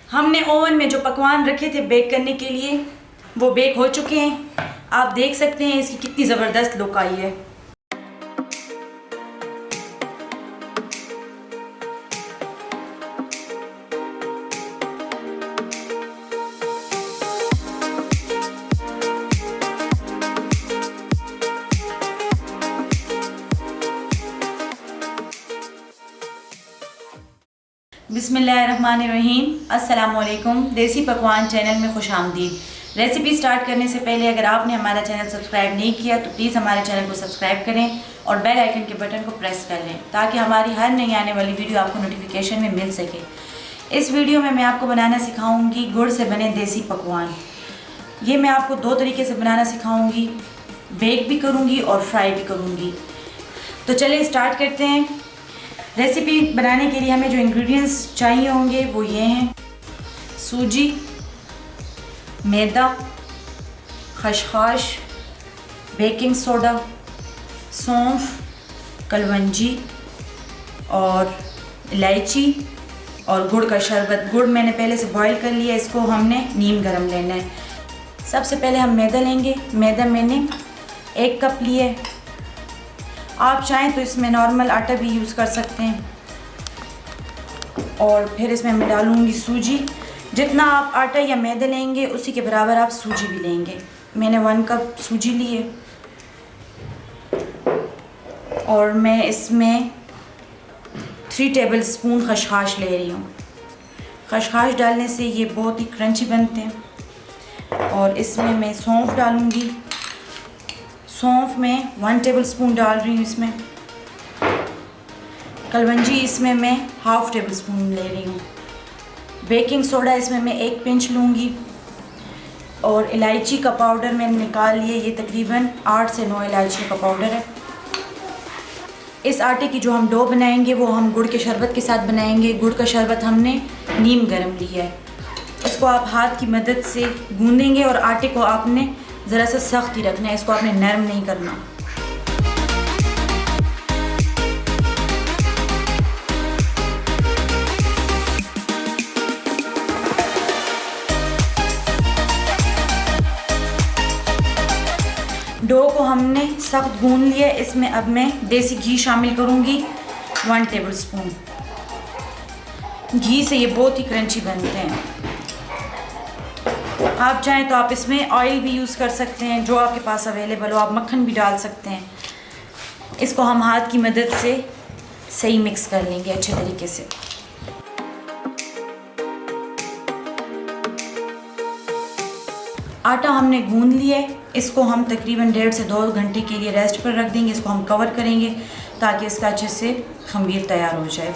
हमने ओवन में जो पकवान रखे थे बेक करने के लिए वो बेक हो चुके हैं। आप देख सकते हैं इसकी कितनी ज़बरदस्त लुक आई है। बिस्मिल्लाहिर्रहमानिर्रहीम। अस्सलामुअलैकुम। देसी पकवान चैनल में खुश आमदीद। रेसिपी स्टार्ट करने से पहले अगर आपने हमारा चैनल सब्सक्राइब नहीं किया तो प्लीज़ हमारे चैनल को सब्सक्राइब करें और बेल आइकन के बटन को प्रेस कर लें ताकि हमारी हर नई आने वाली वीडियो आपको नोटिफिकेशन में मिल सके। इस वीडियो में मैं आपको बनाना सिखाऊंगी गुड़ से बने देसी पकवान। ये मैं आपको दो तरीके से बनाना सिखाऊंगी, बेक भी करूँगी और फ्राई भी करूँगी। तो चलिए स्टार्ट करते हैं। रेसिपी बनाने के लिए हमें जो इंग्रेडिएंट्स चाहिए होंगे वो ये हैं: सूजी, मैदा, खसखस, बेकिंग सोडा, सौंफ, कलवंजी और इलायची और गुड़ का शरबत। गुड़ मैंने पहले से बॉईल कर लिया, इसको हमने नीम गरम लेना है। सबसे पहले हम मैदा लेंगे। मैदा मैंने 1 कप लिया है। आप चाहें तो इसमें नॉर्मल आटा भी यूज़ कर सकते हैं। और फिर इसमें मैं डालूँगी सूजी। जितना आप आटा या मैदा लेंगे उसी के बराबर आप सूजी भी लेंगे। मैंने 1 कप सूजी ली है और मैं इसमें 3 टेबलस्पून खसखस ले रही हूँ। खसखस डालने से ये बहुत ही क्रंची बनते हैं। और इसमें मैं सौंफ डालूँगी। सौंफ में 1 टेबलस्पून डाल रही हूँ इसमें। कलवंजी इसमें मैं 1/2 टेबलस्पून ले रही हूँ। बेकिंग सोडा इसमें मैं 1 पिंच लूँगी। और इलायची का पाउडर मैंने निकाल लिया, ये तकरीबन 8 से 9 इलायची का पाउडर है। इस आटे की जो हम डो बनाएंगे वो हम गुड़ के शरबत के साथ बनाएंगे। गुड़ का शरबत हमने नीम गरम लिया है। इसको आप हाथ की मदद से गूंदेंगे और आटे को आपने ज़रा सा सख्त ही रखना है, इसको आपने नरम नहीं करना। डो को हमने सख्त गूंद लिया। इसमें अब मैं देसी घी शामिल करूंगी 1 टेबलस्पून। घी से ये बहुत ही क्रंची बनते हैं। आप चाहें तो आप इसमें ऑयल भी यूज़ कर सकते हैं, जो आपके पास अवेलेबल हो। आप मक्खन भी डाल सकते हैं। इसको हम हाथ की मदद से सही मिक्स कर लेंगे अच्छे तरीके से। आटा हमने गूंद लिया है। इसको हम तकरीबन 1.5 से 2 घंटे के लिए रेस्ट पर रख देंगे। इसको हम कवर करेंगे ताकि इसका अच्छे से खमीर तैयार हो जाए।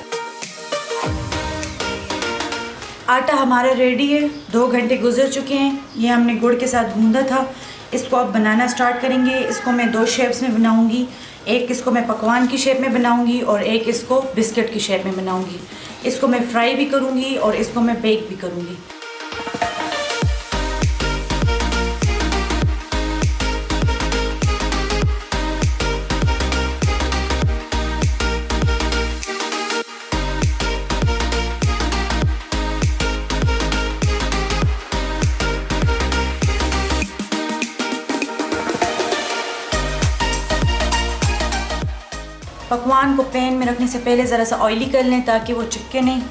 आटा हमारा रेडी है। 2 घंटे गुजर चुके हैं। ये हमने गुड़ के साथ गूंदा था। इसको अब बनाना स्टार्ट करेंगे। इसको मैं 2 शेप्स में बनाऊंगी। एक इसको मैं पकवान की शेप में बनाऊंगी और एक इसको बिस्किट की शेप में बनाऊंगी। इसको मैं फ्राई भी करूंगी और इसको मैं बेक भी करूंगी। पकवान को पैन में रखने से पहले ज़रा सा ऑयली कर लें ताकि वो चिपके नहीं।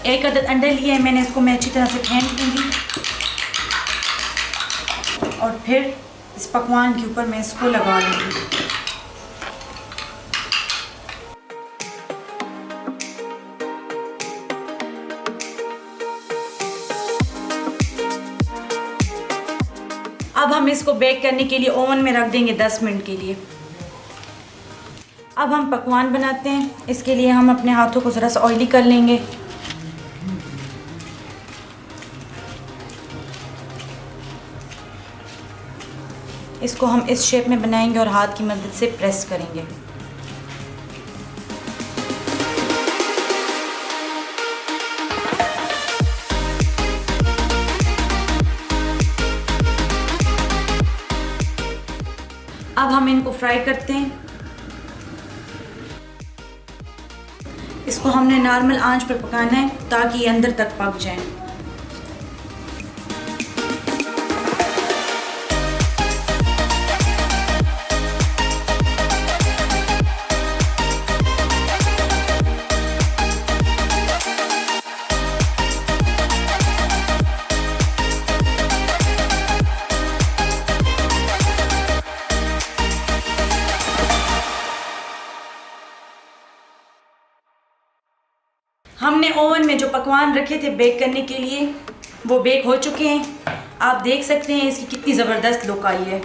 एक अदद अंडा लिया है मैंने, इसको मैं अच्छी तरह से फेंट लूँगी और फिर इस पकवान के ऊपर मैं इसको लगा लूँगी। अब हम इसको बेक करने के लिए ओवन में रख देंगे 10 मिनट के लिए। अब हम पकवान बनाते हैं। इसके लिए हम अपने हाथों को ज़रा सा ऑयली कर लेंगे। इसको हम इस शेप में बनाएंगे और हाथ की मदद से प्रेस करेंगे। अब हम इनको फ्राई करते हैं। इसको हमने नॉर्मल आंच पर पकाना है ताकि ये अंदर तक पक जाए। हमने ओवन में जो पकवान रखे थे बेक करने के लिए वो बेक हो चुके हैं। आप देख सकते हैं इसकी कितनी ज़बरदस्त लुक आई है।